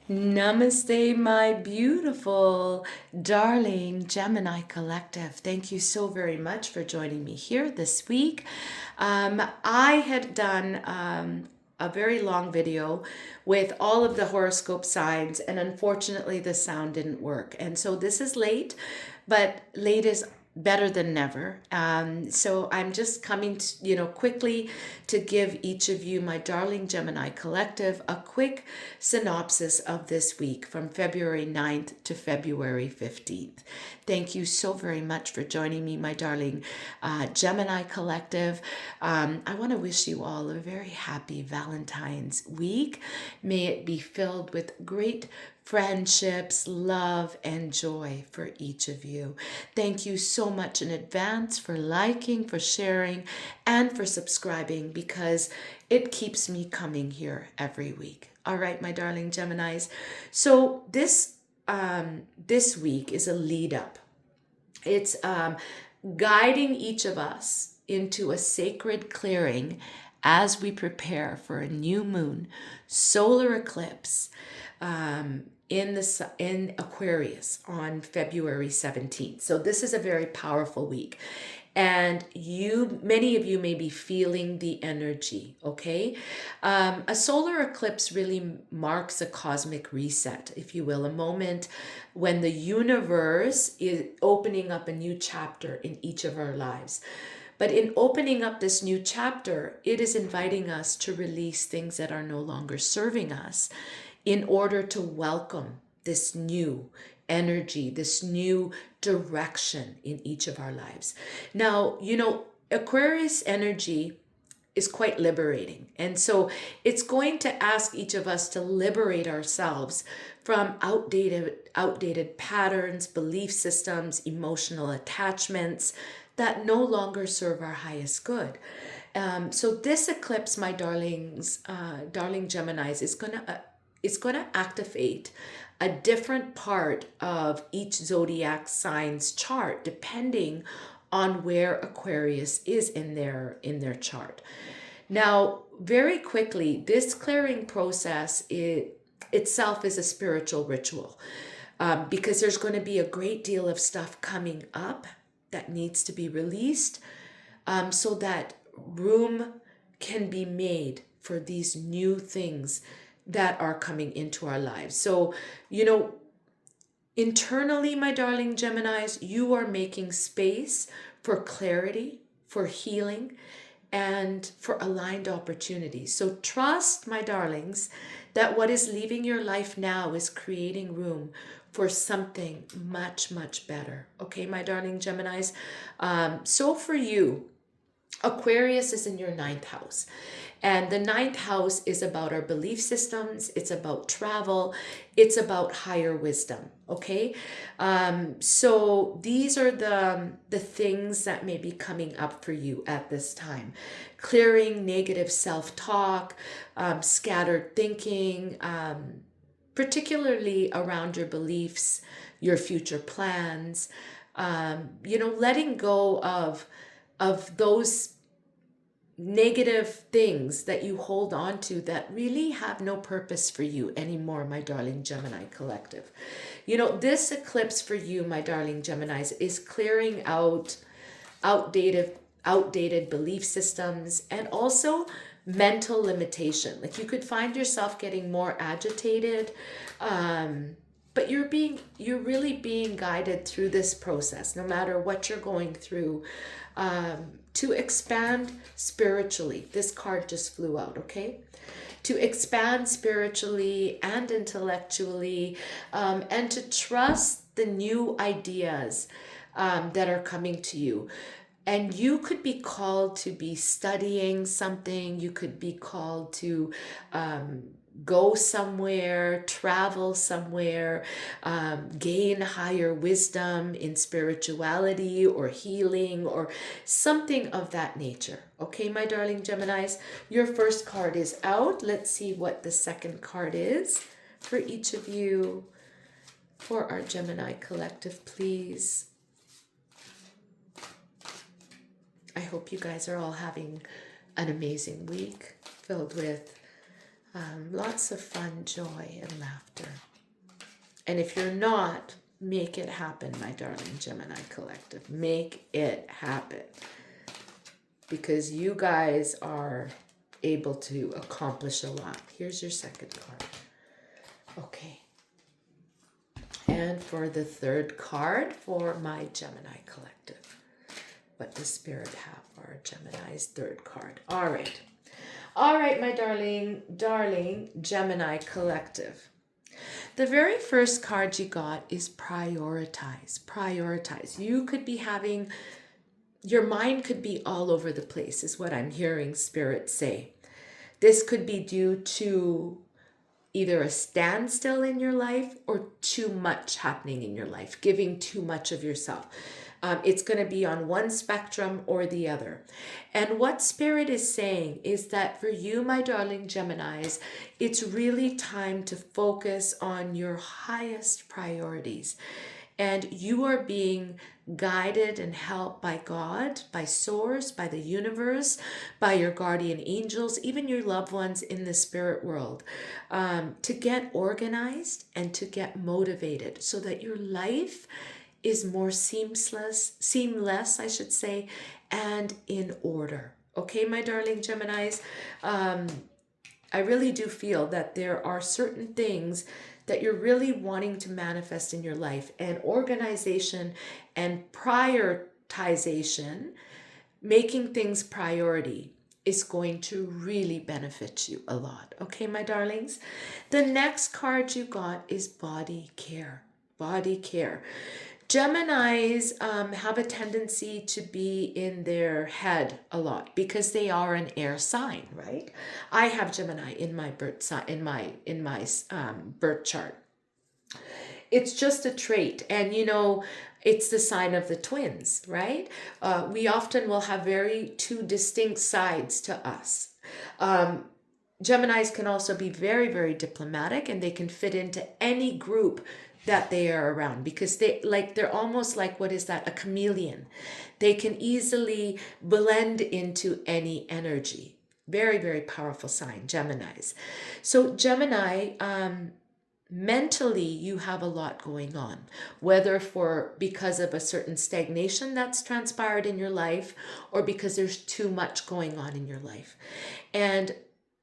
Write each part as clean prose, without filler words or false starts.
Namaste, my beautiful, darling Gemini collective. Thank you so very much for joining me here this week. I had done a very long video with all of the horoscope signs, and unfortunately, the sound didn't work. And so this is late, but late is better than never. So I'm just coming quickly to give each of you, my darling Gemini collective, a quick synopsis of this week from February 9th to February 15th. Thank you so very much for joining me, my darling Gemini collective. I want to wish you all a very happy Valentine's week. May it be filled with great friendships, love, and joy for each of you. Thank you so much in advance for liking, for sharing, and for subscribing, because it keeps me coming here every week. All right, my darling Geminis. So this week is a lead up. It's guiding each of us into a sacred clearing as we prepare for a new moon solar eclipse in Aquarius on February 17th. So this is a very powerful week. And many of you may be feeling the energy, okay? A solar eclipse really marks a cosmic reset, if you will, a moment when the universe is opening up a new chapter in each of our lives. But in opening up this new chapter, it is inviting us to release things that are no longer serving us in order to welcome this new energy, this new direction in each of our lives. Now, Aquarius energy is quite liberating. And so it's going to ask each of us to liberate ourselves from outdated patterns, belief systems, emotional attachments that no longer serve our highest good. So this eclipse, my darlings, darling Geminis, is going to activate a different part of each zodiac sign's chart, depending on where Aquarius is in their chart. Now, very quickly, this clearing process itself is a spiritual ritual, because there's going to be a great deal of stuff coming up that needs to be released, so that room can be made for these new things that are coming into our lives. So, internally, my darling Geminis, you are making space for clarity, for healing, and for aligned opportunities. So trust, my darlings, that what is leaving your life now is creating room for something much, much better. Okay, my darling Geminis. So for you, Aquarius is in your ninth house. And the ninth house is about our belief systems. It's about travel. It's about higher wisdom. Okay. So these are the things that may be coming up for you at this time. Clearing negative self-talk, scattered thinking, particularly around your beliefs, your future plans, letting go of those negative things that you hold on to that really have no purpose for you anymore, my darling Gemini collective. This eclipse for you, my darling Geminis, is clearing out outdated belief systems and also mental limitation. Like, you could find yourself getting more agitated, but you're really being guided through this process, no matter what you're going through, to expand spiritually. This card just flew out, okay? To expand spiritually and intellectually, and to trust the new ideas that are coming to you. And you could be called to be studying something. You could be called to go somewhere, travel somewhere, gain higher wisdom in spirituality or healing or something of that nature. Okay, my darling Geminis, your first card is out. Let's see what the second card is for each of you. For our Gemini collective, please. I hope you guys are all having an amazing week filled with lots of fun, joy, and laughter. after. And if you're not, make it happen, my darling Gemini collective. Make it happen. Because you guys are able to accomplish a lot. Here's your second card. Okay. And for the third card for my Gemini collective. What does Spirit have for our Gemini's third card? All right. All right, my darling Gemini collective. The very first card you got is prioritize. Prioritize. You could be having, your mind could be all over the place, is what I'm hearing Spirit say. This could be due to either a standstill in your life or too much happening in your life, giving too much of yourself. It's going to be on one spectrum or the other. And what Spirit is saying is that for you, my darling Geminis, it's really time to focus on your highest priorities. And you are being guided and helped by God, by Source, by the universe, by your guardian angels, even your loved ones in the spirit world, to get organized and to get motivated so that your life is more seamless, I should say, and in order. Okay, my darling Geminis, I really do feel that there are certain things that you're really wanting to manifest in your life, and organization and prioritization, making things priority, is going to really benefit you a lot. Okay, my darlings? The next card you got is body care. Body care. Geminis have a tendency to be in their head a lot because they are an air sign, right? I have Gemini in my birth in my birth chart. It's just a trait, and it's the sign of the twins, right? We often will have very two distinct sides to us. Geminis can also be very, very diplomatic, and they can fit into any group that they are around because they're almost like, what is that? A chameleon. They can easily blend into any energy. Very, very powerful sign, Geminis. So Gemini, mentally, you have a lot going on, whether because of a certain stagnation that's transpired in your life or because there's too much going on in your life. And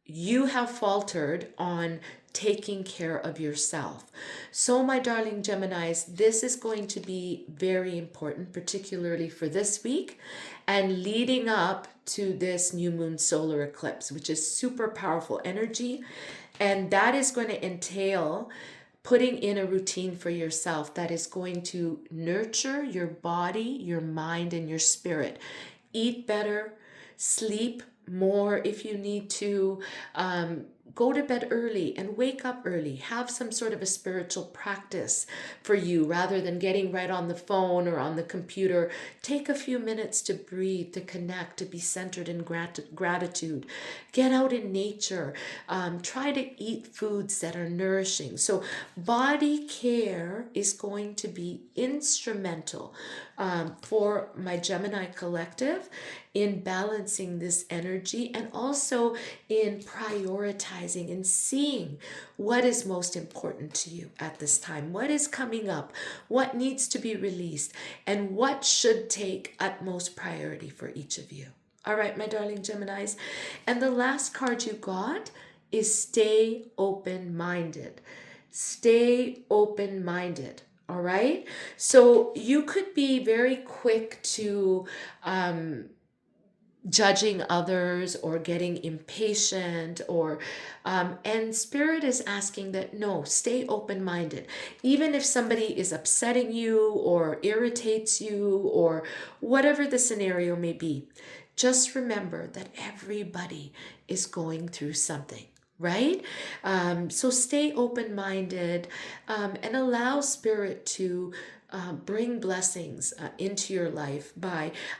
you have faltered on taking care of yourself. So my darling Geminis, this is going to be very important, particularly for this week and leading up to this new moon solar eclipse, which is super powerful energy. And that is going to entail putting in a routine for yourself that is going to nurture your body, your mind, and your spirit. Eat better, sleep more if you need to, go to bed early and wake up early. Have some sort of a spiritual practice for you rather than getting right on the phone or on the computer. Take a few minutes to breathe, to connect, to be centered in gratitude. Get out in nature. Try to eat foods that are nourishing. So body care is going to be instrumental for my Gemini collective in balancing this energy and also in prioritizing and seeing what is most important to you at this time, what is coming up, what needs to be released, and what should take utmost priority for each of you. All right, my darling Geminis. And the last card you got is stay open-minded. Stay open-minded. All right. So you could be very quick to judging others or getting impatient and Spirit is asking that no, stay open-minded. Even if somebody is upsetting you or irritates you or whatever the scenario may be, just remember that everybody is going through something. Right? So stay open-minded and allow Spirit to bring blessings into your life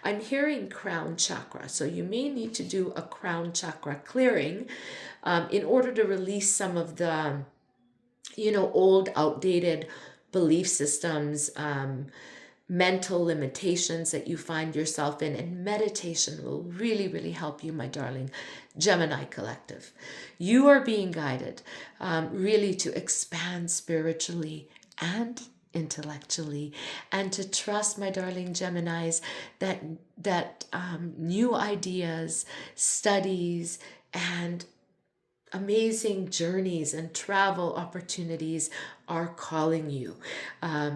I'm hearing crown chakra. So you may need to do a crown chakra clearing in order to release some of the, old outdated belief systems, mental limitations that you find yourself in, and meditation will really, really help you, my darling Gemini collective. You are being guided really to expand spiritually and intellectually, and to trust, my darling Geminis, that new ideas, studies, and amazing journeys and travel opportunities are calling you.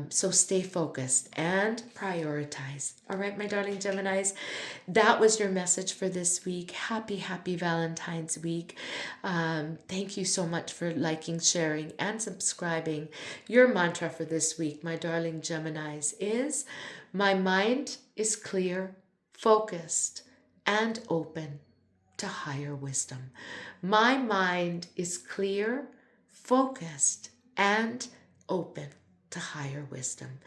So stay focused and prioritize. All right, my darling Geminis, that was your message for this week. Happy, happy Valentine's week. Thank you so much for liking, sharing, and subscribing. Your mantra for this week, my darling Geminis, is my mind is clear, focused, and open to higher wisdom. My mind is clear, focused, and open to higher wisdom.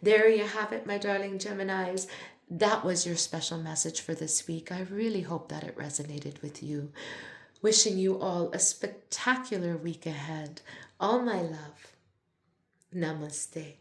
There you have it, my darling Geminis. That was your special message for this week. I really hope that it resonated with you. Wishing you all a spectacular week ahead. All my love. Namaste.